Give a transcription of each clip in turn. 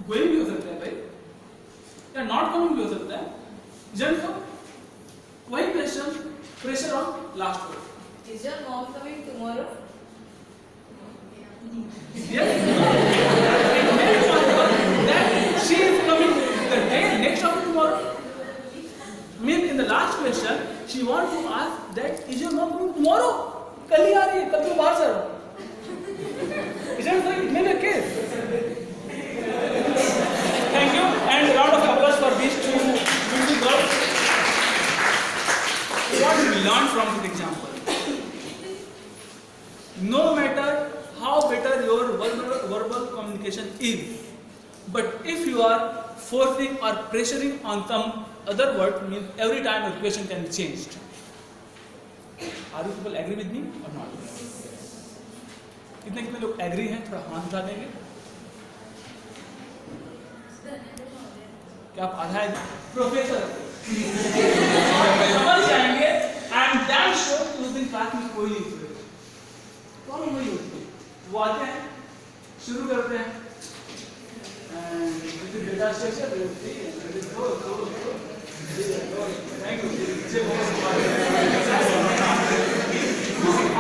Going भी हो सकता है भाई, या नॉट कमिंग भी हो सकता है। जन को वही question, pressure on last word. Is your mom coming tomorrow? Yes. It may be possible that she is coming the day next after tomorrow. Mean in the last question, she wants to ask that is your mom coming tomorrow? कल ही आ रही है, कल तो बाहर से रहो। Isn't it? It may be a case. Thank you and round of applause for these two beautiful girls. What did we learn from this example? No matter how better your verbal communication is, but if you are forcing or pressuring on some other word, means every time your question can be changed. Are you people agree with me or not? कितने लोग agree हैं? थोड़ा हाथ उठा देंगे। क्या आप आधा है प्रोफेसर समझ जाएंगे? आई एम डैम श्योर कि उस दिन क्लास में कोई नहीं हुए, कौन वही होते वो आते हैं, शुरू करते हैं डेटा स्ट्रक्चर थैंक यू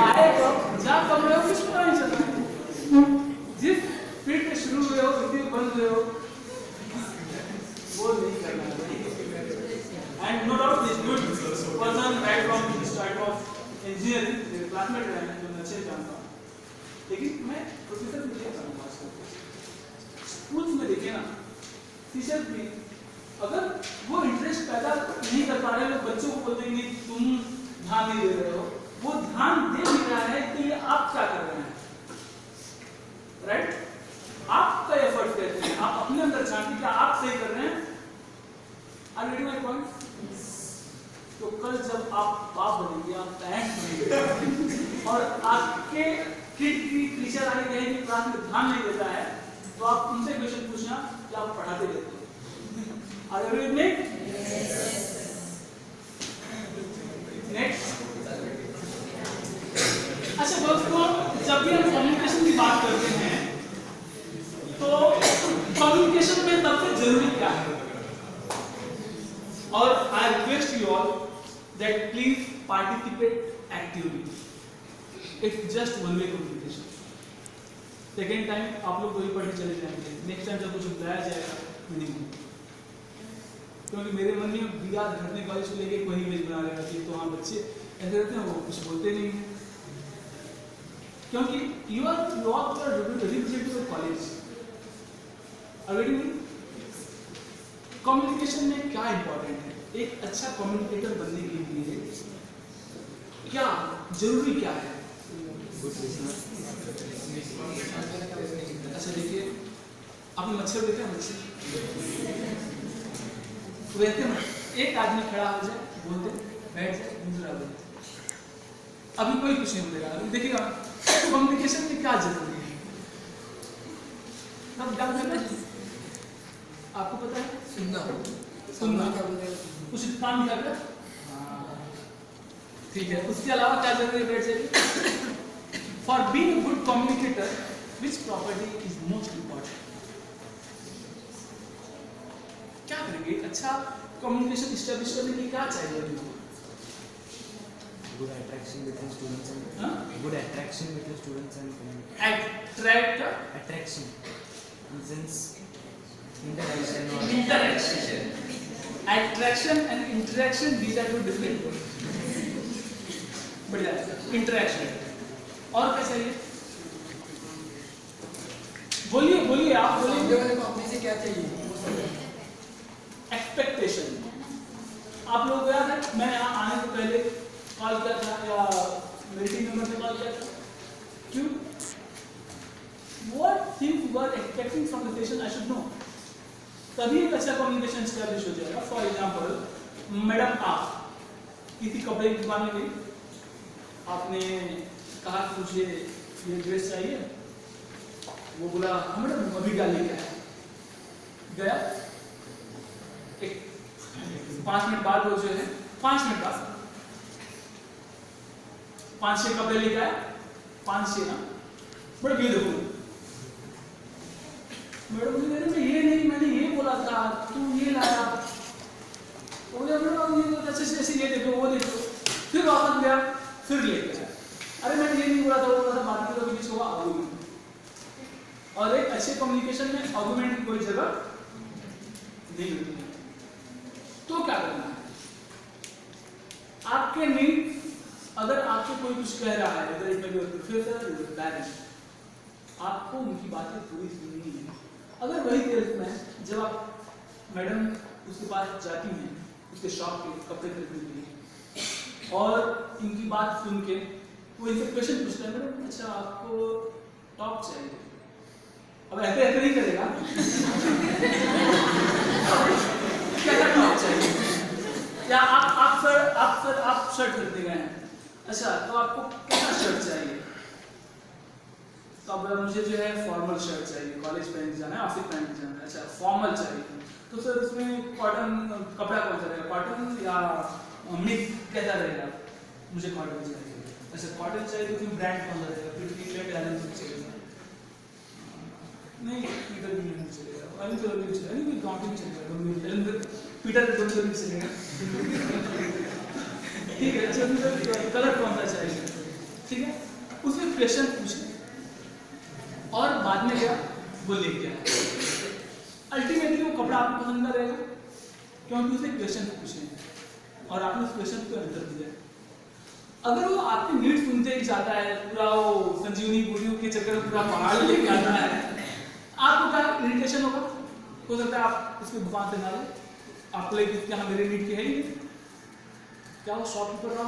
आए तो जहाँ कम रहे हो कुछ पता नहीं चलता, जिस फील्ड में शुरू हुए हो उसी में बंद हुए हो वो नहीं करना है। And no doubt this good person right from this type of engineering मेरे क्लासमेट रहे हैं जो मैं अच्छे जानता हूँ, लेकिन मैं प्रोफेसर भी नहीं जानता। स्कूल्स में देखिए ना, टीचर भी अगर वो इंटरेस्ट पैदा नहीं कर पा रहे, लोग बच्चों को बोलते हैं तुम ध्यान नहीं दे रहे हो, वो ध्यान दे नहीं रहा है, तो ये आप क्या कर रहे हैं? राइट? आपका एफर्ट कहते हैं, आप अपने अंदर जानते कि आप सही कर रहे हैं। Are you getting my point? तो कल जब आप बाप बनेंगे, आप पेरेंट्स बनेंगे और आपके किड की टीचर आगे कहेंगे क्लास में ध्यान नहीं देता है, तो आप उनसे क्वेश्चन पूछना कि आप पढ़ाते रहते हो। Are you with me? Next. अच्छा दोस्तों, जब भी हम कम्युनिकेशन की बात करते हैं तो कम्युनिकेशन में सबसे जरूरी क्या है? और I request you all that please participate actively. It's just one way communication. Second time आप लोग वही पढ़ने चले जाएंगे, नेक्स्ट टाइम जब कुछ बुलाया जाएगा नहीं, क्योंकि मेरे मन में बिया घटने कॉलेज को लेके वही इमेज बना रहे थे। तो हाँ, बच्चे ऐसे रहते हैं, वो कुछ बोलते नहीं हैं, क्योंकि you are representative of college. Communication में क्या इंपॉर्टेंट है? एक अच्छा कम्युनिकेटर बनने के लिए क्या जरूरी क्या है? अच्छा देखिए, आपने मच्छर देखे हैं? मच्छर वैसे एक आदमी खड़ा हो जाए, बोलते बैठ जाए, दूसरा बोलते, अभी कोई कुछ नहीं बोलेगा। अभी देखिएगा कम्युनिकेशन में क्या जरूरी है। आपको पता है? सुनना कुछ काम क्या कर, ठीक है। उसके अलावा क्या जरूरी है? बैठ जाइए। For being a good communicator which property is most important? क्या करेंगे? अच्छा कम्युनिकेशन एस्टैब्लिश करने के लिए क्या चाहिए? Good attraction between students and good attraction between students and attraction in sense interaction attraction and interaction, these are two different words। बढ़िया, interaction. और क्या चाहिए? बोलिए बोलिए, आप बोलिए। अपने से क्या चाहिए? एक्सपेक्टेशन। आप लोगों को याद है मैं यहाँ आने से पहले कॉल किया था या मेरी टीम मेंबर ने कॉल किया था? क्यों? What things you are expecting from the session I should know। तभी एक अच्छा कम्युनिकेशन एस्टैब्लिश हो जाएगा। फॉर एग्जाम्पल, मैडम आप किसी कपड़े की दुकान में गई, आपने कहा कि मुझे ये ड्रेस चाहिए, वो बोला मैडम अभी क्या लेके आया? गया, एक 5 मिनट बाद वो जो है 5 मिनट बाद 5-6 कपड़े लेके आया, 5-6 ना, बड़े ब्यूटीफुल। मैडम मुझे कह रही मैं ये नहीं, मैंने ये बोला था, तू ये लाया। तो मुझे मैडम ये अच्छे से ये देखो वो देखो, फिर वापस गया, फिर ले गया। अरे मैंने ये नहीं बोला था, वो बोला था, बात की तो बीच होगा आर्गुमेंट। और एक अच्छे कम्युनिकेशन में आर्गुमेंट की कोई जगह नहीं होती है। तो क्या करना है? आपके नीड, अगर आपको कोई कुछ कह रहा है, अगर इट मे बी प्रोफेसर या पेरेंट्स, आपको उनकी बातें पूरी सुननी है। अगर वही केस में जब आप मैडम उसके पास जाती हैं उसके शॉप पे कपड़े खरीदने के लिए, और इनकी बात सुन के वो इनसे क्वेश्चन पूछता है, मैडम अच्छा आपको टॉप चाहिए, अब ऐसे ऐसे नहीं करेगा क्या टॉप चाहिए, या आप शर्ट खरीदने गए हैं, अच्छा तो आपको कैसा शर्ट चाहिए, तो अब मुझे जो है फॉर्मल शर्ट चाहिए, कॉलेज पहन के जाना है, ऑफिस पहन के जाना है, अच्छा फॉर्मल चाहिए, तो सर उसमें कॉटन कपड़ा कौन सा रहेगा, कॉटन या मिक्स कैसा रहेगा, मुझे कॉटन चाहिए, अच्छा कॉटन चाहिए तो उसमें ब्रांड कौन सा रहेगा, पीटर एलन चाहिए, नहीं पीटर भी नहीं चलेगा, एलन भी चलेगा, नहीं गॉन्टी भी चलेगा, एलन पीटर भी चलेगा, ठीक है, अच्छा कलर कौन सा चाहिए, ठीक है, उसमें क्वेश्चन पूछे और बाद में क्या वो लेके आए। अल्टीमेटली वो कपड़ा आपको पसंद ना रहेगा क्योंकि उसने क्वेश्चन पूछे और आपने उस क्वेश्चन को आंसर दिया। अगर वो आपकी नीड सुनते ही जाता है, पूरा वो संजीवनी बूटियों के चक्कर में पूरा पहाड़ लेके आता है, आपको क्या इरिटेशन होगा, हो सकता है आप उसकी दुकान से ना ले, आपको लगे कि हाँ मेरे नीड की है ही नहीं, क्या वो शॉपकीपर रहा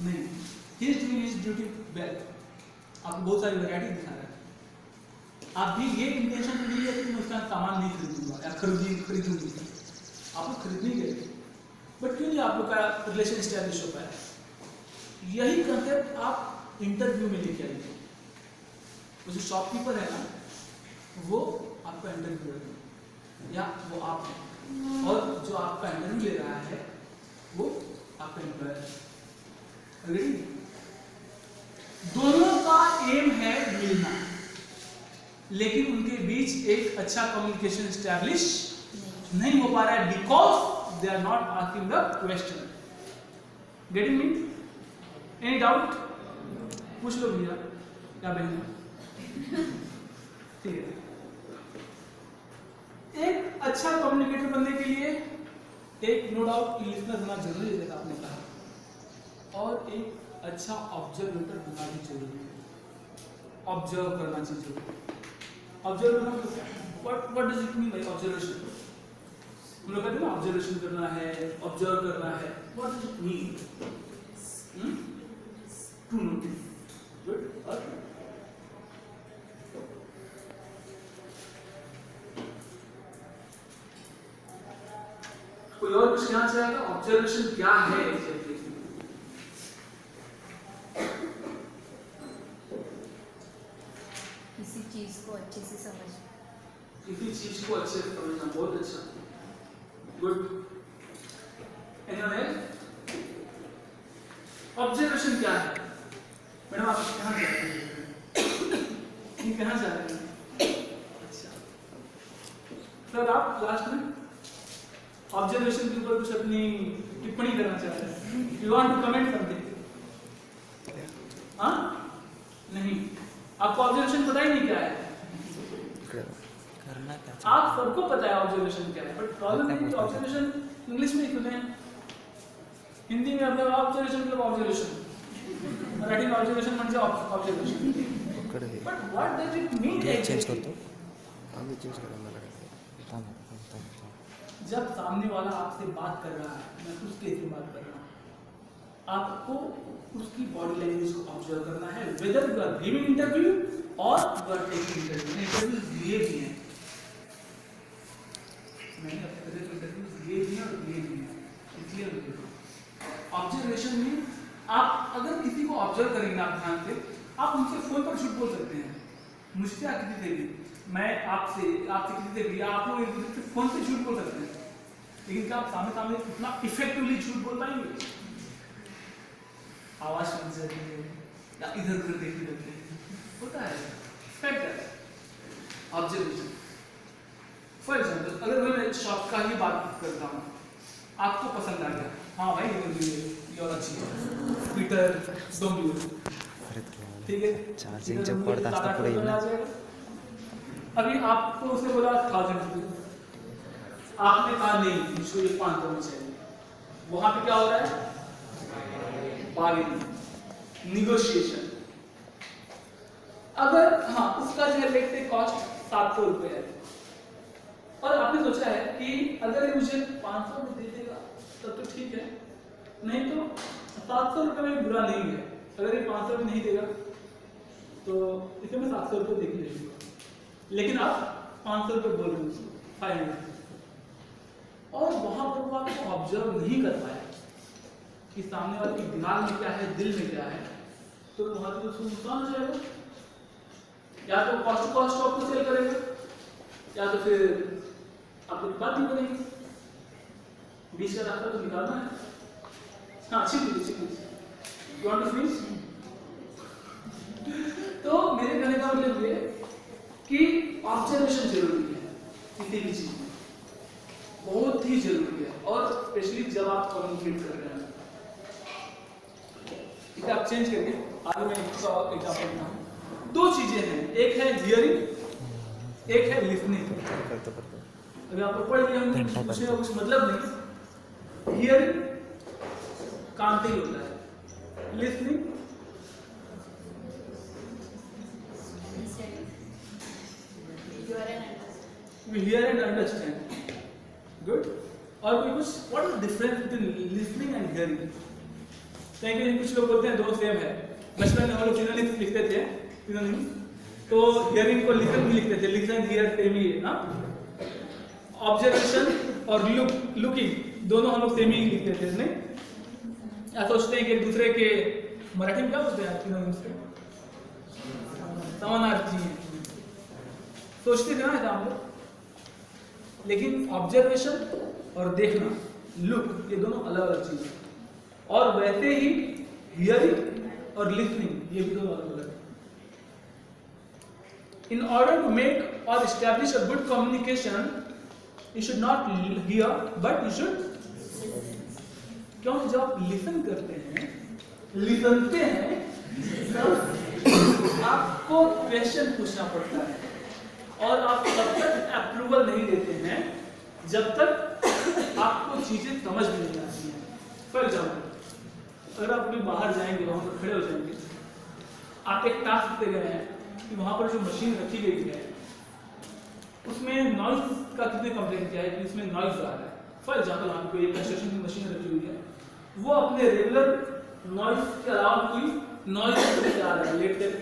नहीं, he is doing his duty well, आपको बहुत सारी वैरायटी दिखा रहा है, आप भी ये इंटेंशन नहीं है कि मैं उसका सामान नहीं खरीदूंगा या खरीदूंगी, आप लोग खरीदने गए, बट क्यों नहीं आप लोग का रिलेशन एस्टैब्लिश हो पाया। यही कंसेप्ट आप इंटरव्यू में लेके आइए। वो जो शॉपकीपर है ना, वो आपका इंटरव्यू है या वो आप है, और जो आपका इंटरव्यू ले रहा है वो आपका एम्प्लॉयर है। दोनों का एम है मिलना, लेकिन उनके बीच एक अच्छा कम्युनिकेशन एस्टैब्लिश नहीं हो पा रहा है because they are not asking the question. Getting me? Any doubt? पूछ लो भैया क्या बहन, ठीक है। एक अच्छा कम्युनिकेटर बनने के लिए एक नो डाउट लिसनर होना जरूरी है जैसा आपने कहा, और एक अच्छा ऑब्जर्वेटर होना भी जरूरी है। ऑब्जर्व करना चाहिए। ऑब्जर्व करना what does it mean by observation? हम लोग कहते हैं ना ऑब्जर्वेशन करना है, ऑब्जर्व करना है, what does it mean? To notice. Good. कोई और कुछ कहना चाहेगा? ऑब्जर्वेशन क्या है एग्जैक्टली? किसी चीज को अच्छे से समझ, किसी चीज को अच्छे से समझना, बहुत अच्छा, गुड। Anyone else? ऑब्जर्वेशन क्या है? मैडम आप कहाँ जा रहे हैं? कहाँ जा रहे हैं? अच्छा सर, आप लास्ट में ऑब्जर्वेशन के ऊपर कुछ अपनी टिप्पणी करना चाह रहे हैं? You want to comment something? हाँ? नहीं, आपको ऑब्जर्वेशन पता ही नहीं क्या है। करना क्या? आप सबको पता है ऑब्जर्वेशन क्या है, बट प्रॉब्लम है कि ऑब्जर्वेशन इंग्लिश में ही सुने, हिंदी में अपने ऑब्जर्वेशन मतलब ऑब्जर्वेशन, मराठी में ऑब्जर्वेशन म्हणजे observation, but what does it mean? Change कर दो, आगे चेंज करना लगेगा। जब सामने वाला आपसे बात कर रहा है, मैं उसके से बात कर रहा हूँ, आपको उसकी बॉडी लैंग्वेज को ऑब्जर्व करना है, whether you are giving interview और you are taking interview. Interview लिए भी हैं, मैंने अपने तरह के इंटरव्यू लिए भी हैं और लिए भी हैं, इसलिए ऑब्जर्वेशन में आप अगर किसी को ऑब्जर्व करेंगे आप ध्यान से, आप उनसे फोन पर झूठ बोल सकते हैं, मुझसे या किसी से भी, मैं आपसे किसी से भी, आप लोग एक दूसरे से फोन से झूठ बोल सकते हैं, लेकिन क्या आप सामने उतना इफेक्टिवली झूठ बोल पाएंगे? आवाज सुन सकते हैं या इधर उधर देखते रहते हैं, होता है। ऑब्जर्वेशन फॉर एग्जाम्पल अगर मैं शॉप का ही बात करता हूँ, आपको पसंद आ गया, हाँ भाई ये और अच्छी है, पीटर डोंबियो, ठीक है, चार्जिंग जब पड़ता है पूरे आ जाएगा। अभी आपको उसने बोला 1000 रुपये, आपने कहा नहीं मुझको ये 500 में चाहिए, वहां पे क्या हो रहा है? Bargaining, negotiation. अगर हाँ उसका जो है लेट कॉस्ट 700 रुपये है और आपने सोचा है कि अगर ये मुझे 500 में दे देगा तब तो ठीक है, नहीं तो 700 रुपये में बुरा नहीं है, अगर ये 500 में नहीं देगा तो इसे मैं 700 रुपये देख लूँगा, लेकिन आप 500 रुपये बोल रहे हो, 500, और वहां पर वो आपको ऑब्जर्व नहीं कर पाया कि सामने वाले के दिमाग में क्या है, दिल में क्या है, तो वहां तो उसको नुकसान हो जाएगा। या तो कॉस्ट आपको सेल करेगा, या तो फिर आपको बात नहीं बनेगी, बीच का रास्ता तो निकालना है। हाँ यू वांट टू फिनिश? तो मेरे कहने का मतलब ये कि ऑब्जर्वेशन जरूरी है किसी भी चीज में, बहुत ही जरूरी है, और स्पेशली जब आप कम्युनिकेट कर रहे हैं। इसे आप चेंज करके आगे मैं इसका एग्जांपल देता हूँ। दो चीजें हैं, एक है हियरिंग, एक है लिसनिंग। अभी आपको पढ़ लिया हमने, उसमें कुछ मतलब नहीं। हियरिंग कान से ही होता है, listening we hear and understand. Good. और कोई कुछ what is the difference between listening and hearing? कहीं कुछ लोग बोलते हैं दो सेम है। बचपन में हम लोग सिनोनिम्स लिखते थे, सिनोनिम्स, तो हियरिंग को लिसन भी लिखते थे, लिसन हियर सेम ही है ना। ऑब्जर्वेशन और लुकिंग दोनों हम लोग सेम ही लिखते थे, नहीं? या सोचते हैं कि एक दूसरे के मराठी में क्या बोलते हैं सिनोनिम्स के? समानार्थी हैं, सोचते थे ना ऐसा हम लोग। लेकिन ऑब्जर्वेशन और देखना, लुक, ये दोनों अलग अलग चीज है। और वैसे ही हियरिंग और लिसनिंग, ये भी दोनों अलग अलग है। इन ऑर्डर टू मेक और establish a good communication, you should not here but you should, क्योंकि जब आप लिसन करते हैं, लिसनते हैं, तब आपको क्वेश्चन पूछना पड़ता है, और आप तब तक अप्रूवल नहीं देते हैं जब तक आपको चीजें समझ में नहीं आती हैं। फॉर एग्जाम्पल, अगर आप कभी बाहर जाएंगे, वहां पर खड़े हो जाएंगे, आप एक टास्क पे गए हैं कि वहां पर जो मशीन रखी गई है उसमें नॉइज का कितने कंप्लेंट किया है कि उसमें नॉइज आ रहा है। फॉर एग्जाम्पल, आपको एक कंस्ट्रक्शन की मशीन रखी हुई है, वो अपने रेगुलर नॉइज के अलावा कोई नॉइज आ रहा है, लेट दैट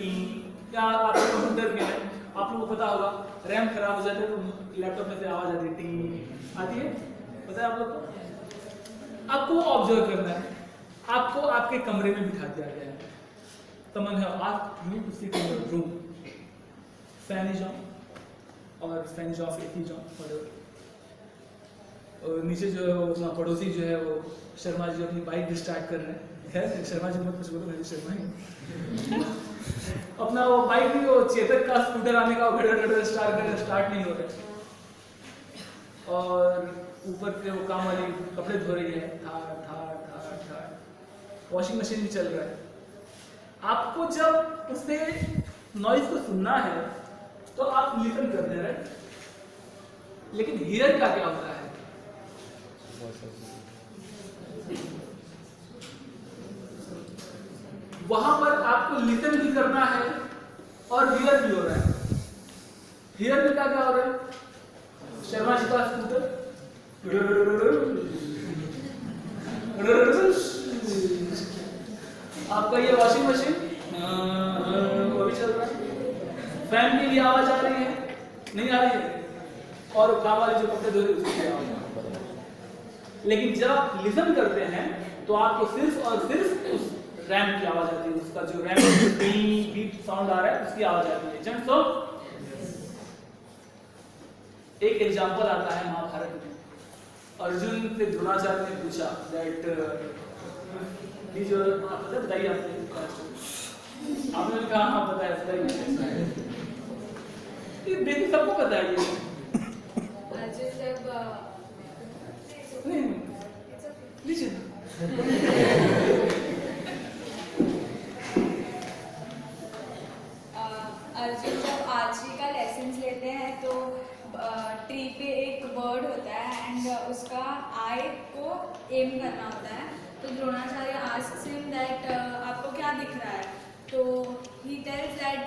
या आपके कंप्यूटर में है, आप लोगों को पता होगा रैम खराब हो जाता है तो लैपटॉप में से आवाज आती है, टिंग आती है, पता है आप लोग को। आपको ऑब्जर्व करना है, आपको आपके कमरे में बिठा दिया गया है, समझ है, आप you to sit in your room, fan is on और fan is off, AC is on, और नीचे जो है वो अपना पड़ोसी जो है वो शर्मा जी अपनी बाइक भी स्टार्ट कर रहे हैं। खैर शर्मा जी मत कुछ बोलो, शर्मा ही अपना वो बाइक भी, वो चेतक का स्कूटर आने का घड़ स्टार्ट नहीं हो रहा, और ऊपर से वो काम वाली कपड़े धो रही है, वॉशिंग मशीन भी चल रहा है। आपको जब उससे नॉइज को सुनना है तो आप लिसन करते हैं, राइट? लेकिन हियर का क्या होता है? वहां पर आपको लिसन भी करना है और हियर भी हो रहा है। हियर में क्या क्या हो रहा है? शर्मा जी का स्कूटर, आपका ये वॉशिंग मशीन वो भी चल रहा है, फैन की भी आवाज आ रही है, नहीं आ रही है, और काम वाले जो कपड़े धो रहे हैं उसकी आवाज। लेकिन जब आप लिसन करते हैं तो आपको सिर्फ और सिर्फ उस रैम की आवाज आती है, उसका जो रैम बीट साउंड आ रहा है उसकी आवाज आती है। जब तो एक एग्जांपल आता है महाभारत में, अर्जुन से द्रोणाचार्य ने पूछा दैट ये जो पता है, बताइए आपने कहा हाँ पता है, बताइए। ये बेसिक सबको पता है, ये अर्जुन जब आर्चरी का लेसन लेते हैं तो ट्री पे एक बर्ड होता है एंड उसका आई को एम करना होता है। तो द्रोणाचार्य आस्क्स हिम दैट आपको क्या दिख रहा है? तो ही टेल्स दैट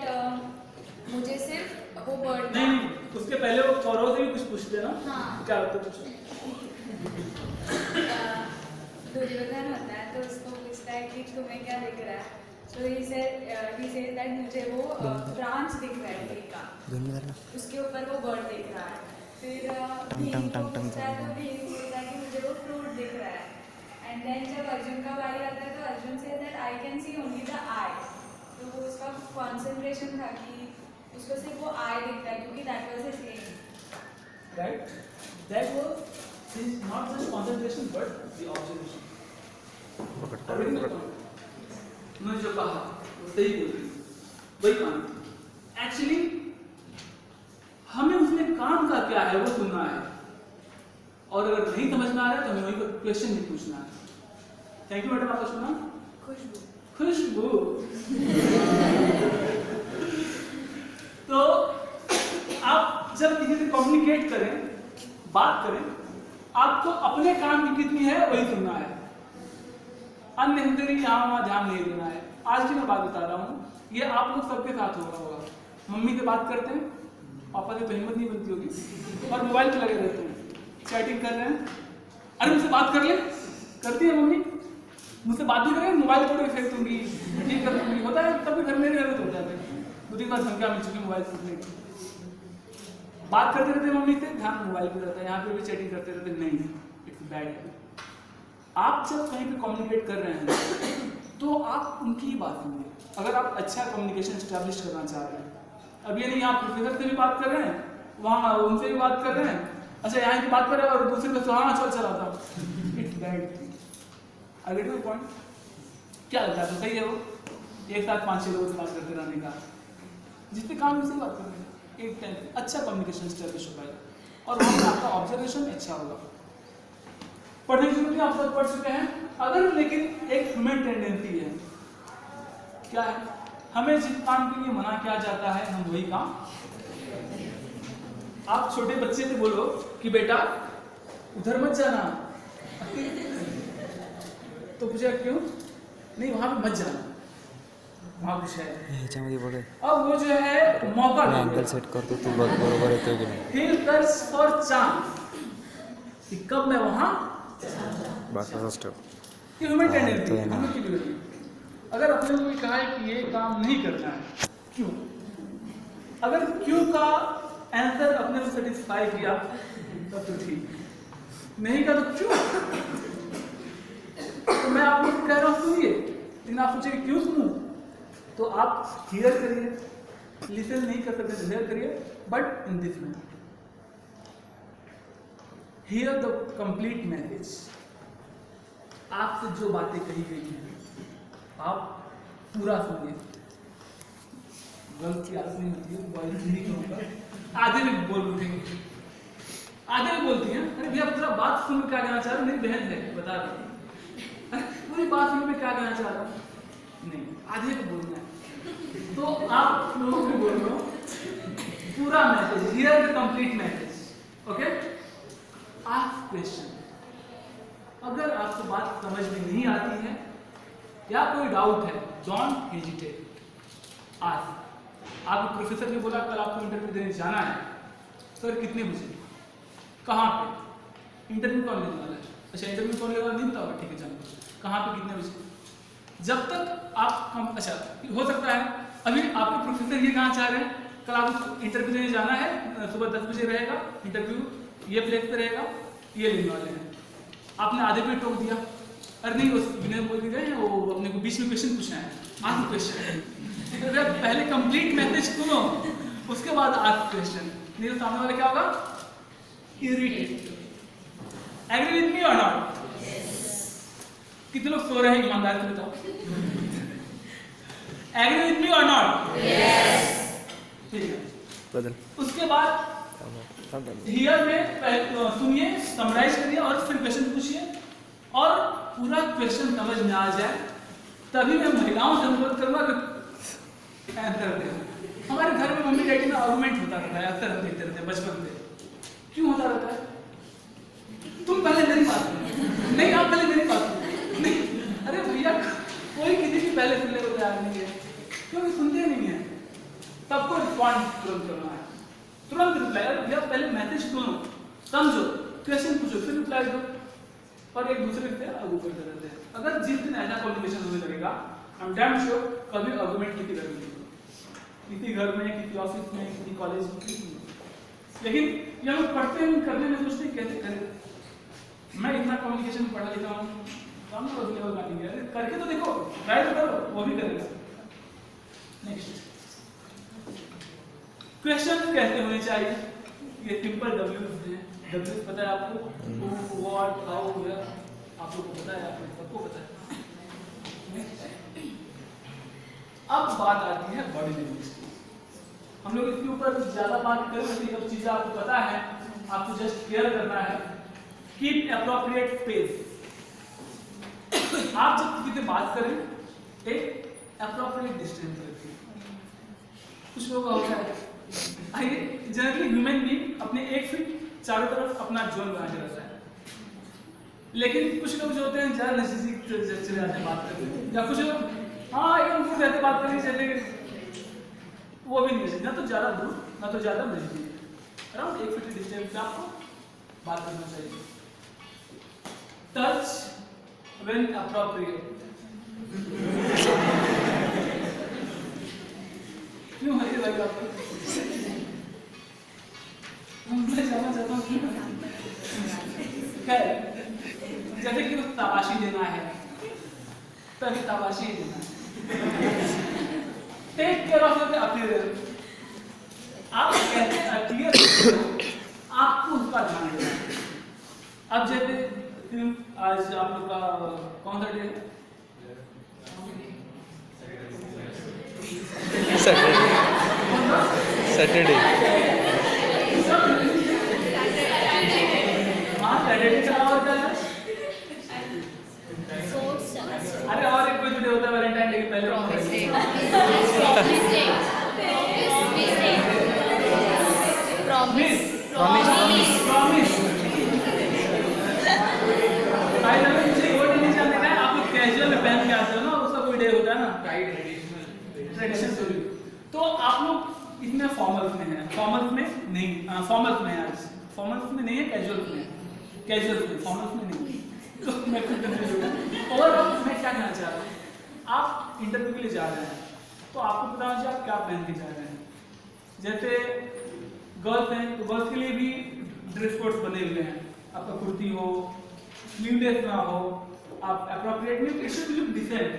मुझे सिर्फ वो बर्ड नहीं, उसके पहले वो कौरव से भी कुछ पूछते हैं ना। हाँ। क्या होता है कुछ? दुर्योधन होता है तो उसको पूछता है कि तुम्हें क्या दिख रहा है? तो ही सेड दैट मुझे वो ब्रांच दिख रहा है ट्री का, उसके ऊपर वो बर्ड दिख रहा है। फिर भीम को पूछता है तो भीम बोलता है कि मुझे वो फ्रूट दिख रहा है। एंड देन जब अर्जुन का बारी आता है तो अर्जुन से that I can see only the eye. तो वो उसका कॉन्सेंट्रेशन था कि उसको सिर्फ वो आई दिखता है क्योंकि that was his aim. Right, that was his not just concentration but the observation. उन्होंने जो कहा वो सही बोल रही, वही काम। एक्चुअली हमें उसमें काम का क्या है वो सुनना है, और अगर नहीं समझ में आ रहा है तो हमें वही क्वेश्चन नहीं पूछना है। थैंक यू मैडम, आपका सुना। खुशबू तो आप जब किसी से कम्युनिकेट करें, बात करें, आपको अपने काम की कितनी है वही सुनना है, अननेसेसरी यहाँ वहाँ ध्यान नहीं देना है। आज की मैं बात बता रहा हूँ, ये आप लोग सबके साथ हो रहा होगा। मम्मी से बात करते हैं, पापा की तो हिम्मत नहीं बनती होगी और मोबाइल पे लगे रहते हैं, चैटिंग कर रहे हैं। अरे मुझसे बात कर ले, करती है मम्मी, मुझसे बात भी करें, मोबाइल तोड़ के फेंक दूंगी, ये कर दूंगी। होता है तभी घर मेरे घर में हो जाते हैं, 2-3 बार धमकियाँ मिल चुकी मोबाइल फूटने की। बात करते रहते मम्मी से, ध्यान मोबाइल पे रहता है, यहाँ पे भी चैटिंग करते रहते। नहीं, इट्स बैड हैबिट। आप जब कहीं पे कम्युनिकेट कर रहे हैं तो आप उनकी ही बात सुनिए, अगर आप अच्छा कम्युनिकेशन स्टैब्लिश करना चाह रहे हैं। अब ये नहीं आप प्रोफेसर से भी बात कर रहे हैं, वहाँ उनसे भी बात कर रहे हैं, अच्छा यहाँ की बात कर रहे हैं और दूसरे पे हाँ चल चलाता हूँ। It's bad. I get my point. क्या लगता है, तो सही है वो एक साथ 5-6 लोगों से बात करते रहने का, जिससे काम से बात कर रहे हैं, एक टाइम अच्छा कम्युनिकेशन स्टैब्लिश हो पाएगा और वहाँ आपका ऑब्जर्वेशन अच्छा होगा। पढ़ने की जरूरत आप सब पढ़ चुके हैं। अगर लेकिन एक ह्यूमन टेंडेंसी है, क्या है, हमें जिस काम के लिए मना किया जाता है हम वही काम। आप छोटे बच्चे से बोलो कि बेटा उधर मत जाना, तो पूछा क्यों? नहीं वहां पे मत जाना, वहां कुछ है। अब वो जो है मौका एंगल सेट करतो तू बघ बरोबर येतोय की नाही। ही सर्च फॉर चांस कि कब मैं वहां बस असंच ठेव। ये ह्यूमन टेंडेंसी है, हमें क्यों होती है? अगर अपने को कहा है कि ये काम नहीं करना है, क्यों? अगर क्यों का आंसर अपने को सेटिस्फाई किया तब तो ठीक, नहीं का तो क्यों? तो मैं आप लोग कह रहा हूँ सुनिए, लेकिन आप सोचिए क्यों सुनूं? तो आप हियर करिए, लिसन नहीं कर सकते हियर करिए, but in this way here the complete message. आपसे जो बातें कही गई हैं आप पूरा सुनिए। गलत की आदत नहीं होती है, बॉयज नहीं कहूँगा, आधे में बोल उठेंगे, आधे में बोलती हैं अरे भैया पूरा बात सुन में क्या कहना चाह रहा हूँ, मेरी बहन है बता रही, पूरी बात सुन में क्या कहना चाह रहा हूँ, नहीं आधे में बोलना है। तो आप लोगों को बोल रहा हूँ पूरा message, here the complete message, okay? Ask question. अगर आपको बात समझ में नहीं आती है या कोई डाउट है, डोंट हेजिटेट, आस्क। आपके प्रोफेसर ने बोला कल आपको इंटरव्यू देने जाना है, सर कितने बजे, कहाँ पे, इंटरव्यू कौन लेने वाला है, अच्छा इंटरव्यू कौन लेने वाला नहीं बताओ, ठीक है चलो, कहाँ पे कितने बजे। जब तक आप अच्छा हो सकता है अभी आपके प्रोफेसर ये कहाँ चाह रहे हैं, कल आपको इंटरव्यू देने जाना है, सुबह 10 बजे रहेगा इंटरव्यू, ये प्लेस पे रहेगा, ये लेने वाले हैं, आपने आधे पे टोक दिया, अरे नहीं उस विनय बोल के गए हैं वो अपने को बीच में क्वेश्चन पूछना है, आस्क क्वेश्चन। पहले कंप्लीट मैसेज सुनो, उसके बाद आस्क क्वेश्चन, नहीं तो सामने वाले क्या होगा, इरिटेट। एग्री विद मी और नॉट? कितने लोग सो रहे हैं ईमानदार से बताओ? एग्री विद मी और नॉट? ठीक है, बदल। उसके बाद हियर में सुनिए, समराइज करिए और फिर क्वेश्चन पूछिए और पूरा क्वेश्चन समझ में आ जाए तभी मैं महिलाओं से अनुरोध करूंगा कि आंसर दें। हमारे घर में मम्मी डैडी में आर्गुमेंट होता रहता है, अक्सर हम देखते रहते हैं बचपन से। क्यों होता रहता है? तुम पहले मेरी बात करो, नहीं आप पहले मेरी बात करो, नहीं अरे भैया कोई किसी की पहले सुनने को तैयार नहीं है, क्योंकि सुनते नहीं है। सबको रिस्पॉन्ड तुरंत करना है, तुरंत रिप्लाई। अरे भैया पहले मैसेज सुनो, समझो, क्वेश्चन पूछो, फिर रिप्लाई दो, और एक दूसरे से आगे बढ़ते रहते हैं। अगर जिस दिन ऐसा कम्युनिकेशन होने लगेगा, आई एम डैम श्योर कभी आर्गुमेंट नहीं करेंगे किसी घर में, किसी ऑफिस में, किसी कॉलेज में। लेकिन ये लोग पढ़ते हैं, करने में सोचते हैं कैसे करें। मैं इतना कम्युनिकेशन पढ़ा लिखा हूँ, काम तो लेवल का नहीं है, करके तो देखो, ट्राई तो करो, वो भी करेगा। नेक्स्ट क्वेश्चन कैसे होने चाहिए? ये सिंपल डब्ल्यूज है। डब्ल्यूज पता है आपको? हु, व्हाट, हाउ, वेयर, आप लोगों को पता है, आप लोग सबको पता है। अब बात आती है बॉडी लैंग्वेज की। हम लोग इसके ऊपर ज्यादा बात करेंगे, जब चीजें आपको पता है, आपको जस्ट केयर करना है। Keep appropriate space. आप जब किसी से बात करें, एक एप्रोप्रिएट डिस्टेंस रखिए। कुछ लोग होता है, आइए जनरली ह्यूमन बीइंग अपने 1 फीट चारों तरफ अपना जोन बना के रखता है, लेकिन कुछ लोग जो होते हैं ज्यादा नजदीक चले जाते हैं बात करते, या कुछ लोग हाँ एकदम दूर रहते बात करने चले, वो भी नहीं, ना तो ज्यादा दूर ना तो ज्यादा नजदीक, अराउंड 1 फीट डिस्टेंस पे आपको बात करना चाहिए। Touch when appropriate. क्यों हंसी लगी आपको? मैं जाना चाहता हूँ जैसे कि तबाशी देना है, तभी तबाशी देना है। Take care of your appearance. आप कैसे अपीयर, आपको उसका ध्यान देना है। अब जैसे आज आप लोग का कौन सा डे है? सैटरडे। हाँ सैटरडे का और क्या है? अरे और एक कोई तो डे होता है वैलेंटाइन डे के पहले। प्रॉमिस। मुझे वो डे नहीं जानने का है, आप लोग कैजुअल में पहन के आते हो ना, उसका कोई डे होता है ना, ट्रेडिशनल। तो आप लोग इतने फॉर्मल्स में हैं, फॉर्मल्स में नहीं, फॉर्मल्स में है आज, फॉर्मल्स में नहीं है, कैजुअल में, कैजुअल में, फॉर्मल्स में नहीं। तो मैं खुद कंफ्यूज हो गया। और मैं क्या कहना चाह रहा हूँ, आप इंटरव्यू के लिए जा रहे हैं, तो आपको पता होना चाहिए आप क्या पहन के जा रहे हैं। जैसे गर्ल्स हैं, तो गर्ल्स के लिए भी ड्रेस कोड्स बने हुए हैं, आपका कुर्ती हो, स्लीवलेस ना हो, आप एप्रोप्रिएट में, it should look decent.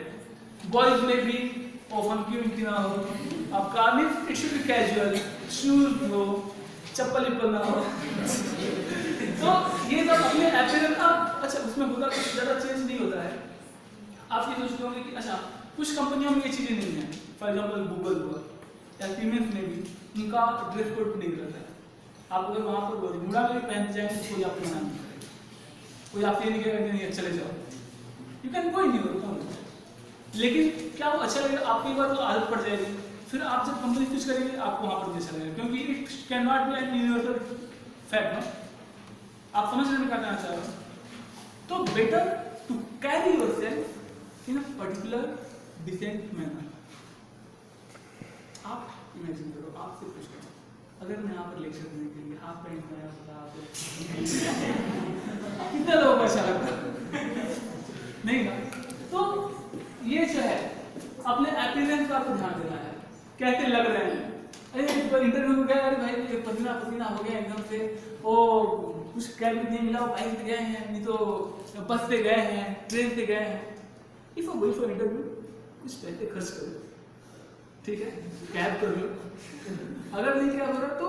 Boys में भी फंकी ना हो, आपका means it should be casual, shoes हो, चप्पल ना हो। तो ये सब अपने अपीयरेंस का, अच्छा उसमें होगा कुछ ज़्यादा चेंज नहीं होता है। आप ये सोचते होंगे कि अच्छा कुछ कंपनियों में ये चीज़ें नहीं है, फॉर एग्जाम्पल गूगल हुआ या सीमेंस में भी उनका ड्रेस कोड नहीं रहता है। आप अगर वहाँ पर बरमूडा में भी पहन जाएंगे तो कोई आपको मना नहीं करेगा, कोई आपसे नहीं कहेगा नहीं चले जाओ, यू कैन कोई नहीं होता। लेकिन क्या वो अच्छा लगेगा? आपको एक बार वो आदत पड़ जाएगी, फिर आप जब कंपनी स्विच करेंगे आपको वहाँ पर अच्छा लगेगा, क्योंकि it can not be N universal fact ना। आप समझ रहे हैं क्या कहना चाह रहे हो? तो better to carry yourself in a particular decent manner. आप इमेजिन करो, आपसे पूछ रहा हूँ, अगर मैं यहाँ पर लेक्चर देने के लिए हाफ पैंट में आया कितने लोगों को अच्छा लगता नहीं ना? तो ये जो है अपने अपीयरेंस का आपको ध्यान देना है, कैसे लग रहे हैं। अरे इंटरव्यू में गए, अरे भाई पसीना पसीना हो गया एकदम से, ओ कुछ कैब नहीं मिला, बाइक से गए हैं, नहीं तो बस से गए हैं, ट्रेन से गए हैं। इफ गोइंग फॉर इंटरव्यू कुछ पैसे खर्च करो, ठीक है, कैब कर लो। अगर नहीं कैब हो रहा तो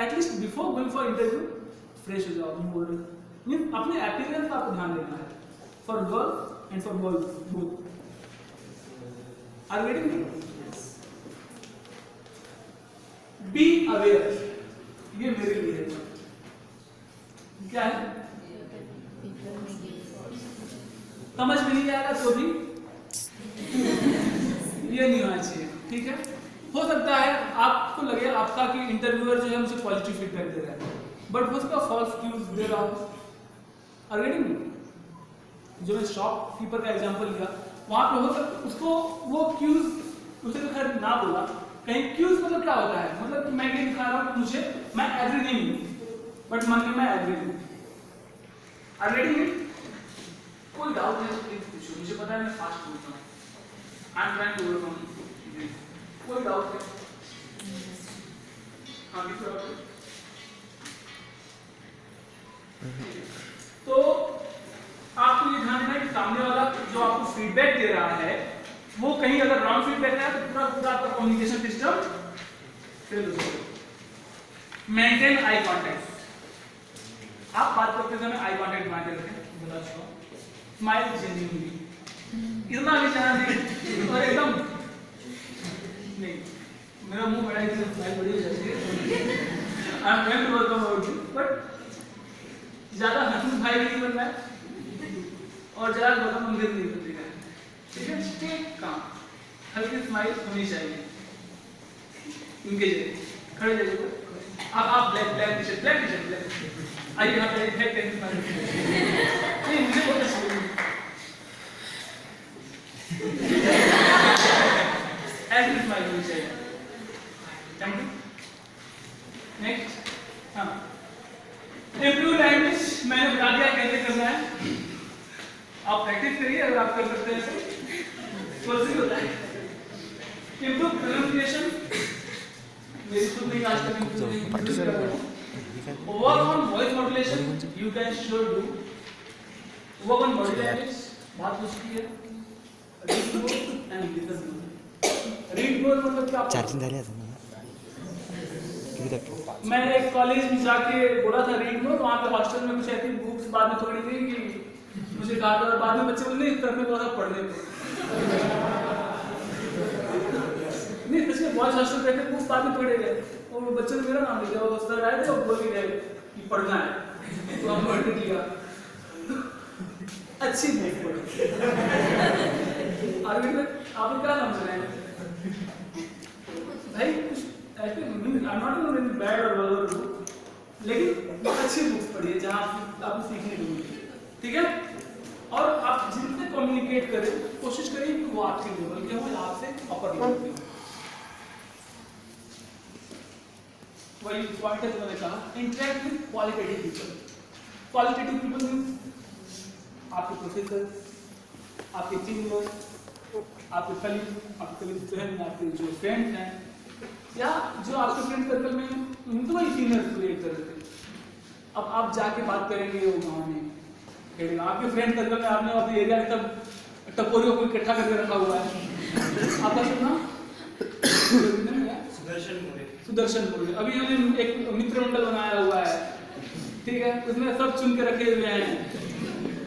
at least before going for interview fresh हो जाओ। मीन अपने अपीयरेंस का आपको ध्यान देना है, for girls and for boys both. Are getting me? Be aware, ये मेरे लिए है। क्या है? समझ में नहीं आएगा तो भी ये नहीं होना चाहिए, ठीक है। हो सकता है आपको लगे आपका कि इंटरव्यूअर जो है मुझे पॉजिटिव फीडबैक दे रहा है, बट हो सकता है फॉल्स क्यूज दे रहा हो। जो मैं शॉपकीपर का एग्जांपल लिया, वहां पे हो सकता उसको वो क्यूज, उसे तो खैर ना बोला, कहीं क्यूज मतलब क्या होता है, मतलब कि मैं ये दिखा रहा हूँ कि मुझे, मैं एग्री नहीं हूँ, बट मन में मैं एग्री हूँ। कोई डाउट है तो प्लीज पूछो, मुझे पता है मैं फास्ट बोलता हूँ, I am trying to overcome. कोई डाउट है? हाँ किसी और को? तो आपको ये ध्यान रखना है कि सामने वाला जो आपको फीडबैक दे रहा है वो कहीं अगर रॉन्ग फीडबैक है तो पूरा पूरा आपका कम्युनिकेशन सिस्टम फेल हो जाएगा। मेंटेन आई कांटेक्ट, आप बात करते समय आई कांटेक्ट बना के रखें, बता चुका। स्माइल जेन्युइनली, इतना भी जाना नहीं और एकदम नहीं, मेरा मुंह बड़ा है इसलिए स्माइल बड़ी हो जाती है। I am going to work about it, but ज्यादा हंसमुख भाई नहीं बनना है और ज्यादा गौतम मंदिर नहीं बनना है, ठीक है। स्टेट काम, हल्की स्माइल होनी चाहिए इनके जरिए। खड़े जाइए आप ब्लैक टी शर्ट आइए यहाँ पे है नहीं, मुझे बहुत अच्छी लगी ऐसी स्माइल होनी चाहिए। Thank you. नेक्स्ट, हाँ, इम्प्रूव लैंग्वेज मैंने बता दिया कैसे करना है, आप प्रैक्टिस करिए अगर आप कर सकते हैं तो ही होता है। इम्प्रूव प्रोनाउंसिएशन, मेरी खुद नहीं आज तक improve. Work on voice modulation, you can sure do. Work on body language, बात मुश्किल है। Read more and listen more. Read more मतलब क्या? चार्जिंग झाली आता ना मैं एक कॉलेज में जाके बोला था रीड मोर, वहाँ पे हॉस्टल में कुछ ऐसी बुक्स बाद में पकड़ी गई कि मुझे कहा था, और बाद में बच्चे बोले इस तरह में थोड़ा पढ़ने को नहीं, सच में बॉयज हॉस्टल रहते बुक्स बाद में पकड़े गए और बच्चे ने मेरा नाम लिया, वो सर आए थे और बोल के गए कि पढ़ना है, तो हम पढ़ने दिया। अच्छी बुक पढ़ी। आगे में आप क्या समझ रहे हैं भाई? ऐसे I am not going to bad और वल्गर बुक, लेकिन अच्छी बुक्स पढ़िए जहाँ आपको सीखने को मिले, ठीक है। और आप जिनसे कम्युनिकेट करें कोशिश करिए कि वो आपके लेवल के हो, आपसे अपर लेवल के हो। वही पॉइंट है जो मैंने कहा, interact with qualitative people. Qualitative people means आपके प्रोफेसर, आपके टीम मेंबर, आपके कलीग, आपके बहन, आपके जो फ्रेंड्स हैं, या जो आपके फ्रेंड सर्कल में उनको वही सीनियर्स को एक तरह से। अब आप जाके बात करेंगे वो गाँव में खेलेगा, आपके फ्रेंड सर्कल में आपने अपने एरिया में सब टपोरियों को इकट्ठा करके रखा हुआ है। आपका सुना सुदर्शन बोले, अभी उन्होंने एक मित्र मंडल बनाया हुआ है, ठीक है, उसमें सब चुन के रखे हुए हैं,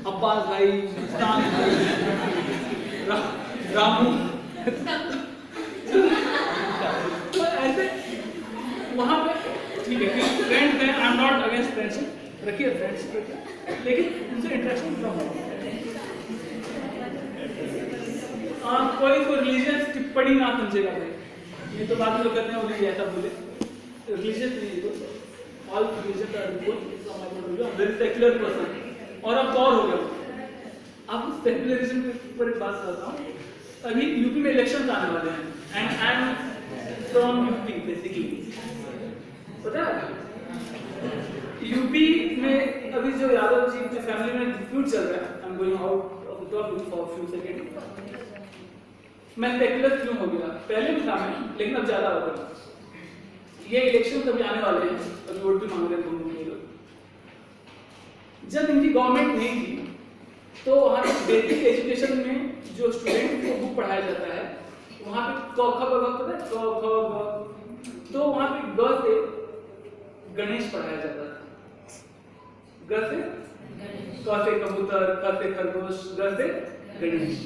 अब्बास भाई, मुस्तान भाई, रामू। तो ऐसे वहाँ पे ठीक है, फ्रेंड्स हैं, आई एम नॉट अगेंस्ट फ्रेंडशिप, रखिए फ्रेंडशिप रखिए, लेकिन उनसे इंटरेक्शन कम हो। कोई तो रिलीजियस टिप्पणी ना समझेगा भाई, ये तो बात लोग करते हैं वो नहीं ऐसा बोले, रिलीजियस नहीं, तो all religious are equal, very secular person. और अब और हो गया, आप उस सेक्युलरिज्म के ऊपर एक बात करता हूँ। अभी यूपी में इलेक्शन आने वाले हैं and I am from UP basically, पता है यूपी में अभी जो यादव जी जो फैमिली में डिस्प्यूट चल रहा है, I am going out of the topic for few second. मैं सेक्युलर क्यों हो गया, पहले भी था मैं, लेकिन अब ज्यादा हो गया। ये इलेक्शन अभी आने वाले हैं, अभी वोट भी मांग रहे हैं लोग। जब इनकी गवर्नमेंट नहीं थी तो वहाँ पे बेसिक एजुकेशन में जो स्टूडेंट को बुक पढ़ाया जाता है, वहाँ पे क ख ग पता है, क ख ग, तो वहाँ पे ग से गणेश पढ़ाया जाता था, ग से क से कबूतर, ख से खरगोश, ग से गणेश।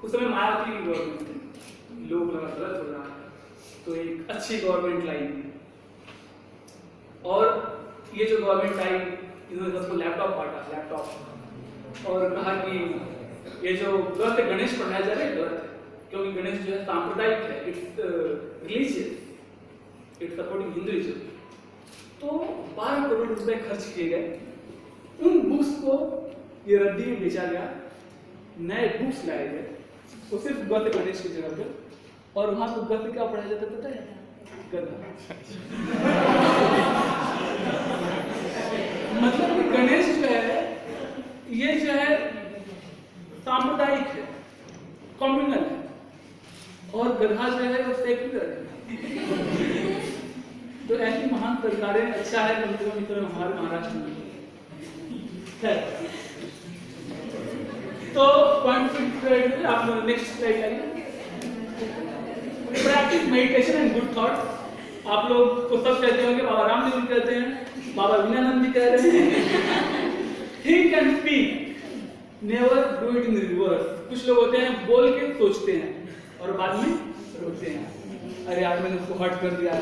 उस समय मायावती की गवर्नमेंट थी, लोग लगा गलत हो रहा है, तो एक अच्छी गवर्नमेंट लाई, और ये जो गवर्नमेंट आई इन्होंने सबको लैपटॉप बांटा, लैपटॉप और कहा कि ये जो गलत गणेश पढ़ाया जा रहा है गलत है, क्योंकि गणेश जो है सांप्रदायिक है, it's religious, it's supporting Hinduism. तो 12 करोड़ रुपए खर्च किए गए, उन बुक्स को ये रद्दी में बेचा गया, नए बुक्स लाए गए, वो सिर्फ गलत गणेश की जगह पे। और वहां पर गलत क्या पढ़ाया जाता पता है? गधा। मतलब कि गणेश जो है ये जो है सांप्रदायिक है, कम्युनल है, और गधा जो है वो सेक्युलर है। तो ऐसी महान सरकारें, अच्छा है कम से कम हमारे महाराष्ट्र में है। तो पॉइंट आप नेक्स्ट स्लाइड आइए। Practice meditation and good thought. आप लोग को सब कहते होंगे, बाबा रामदेव भी कहते हैं, बाबा विनयानंद भी कह रहे हैं, think and speak, never do it in reverse. कुछ लोग होते हैं बोल के सोचते हैं और बाद में रोते हैं, अरे यार मैंने उसको हर्ट कर दिया,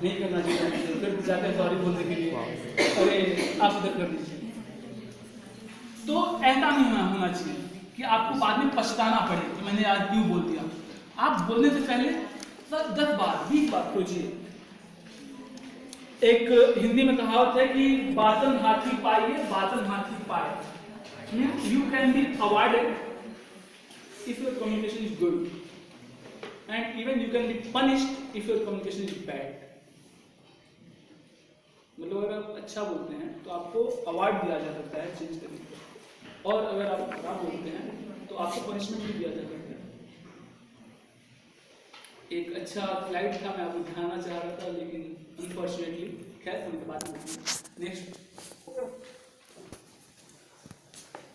नहीं करना चाहिए, फिर जाते हैं सॉरी बोलने के लिए, अरे आप उधर कर दीजिए। तो ऐसा नहीं होना चाहिए कि आपको बाद में पछताना पड़े कि मैंने आज क्यों बोल दिया। आप बोलने से पहले 10 बार 20 बार सोचिए। एक हिंदी में कहावत है कि बातन हाथी पाइए बातन हाथी पाए। You can be awarded if your communication is good, and even you can be punished if your communication is bad. मतलब अगर आप अच्छा बोलते हैं तो आपको अवार्ड दिया जा सकता है चेंज तरीके, और अगर आप खराब बोलते हैं तो आपको पनिशमेंट भी दिया जा सकता है। एक अच्छा स्लाइड था, मैं आपको दिखाना चाह रहा था, लेकिन अनफॉर्चुनेटली खैर उनके बाद नेक्स्ट।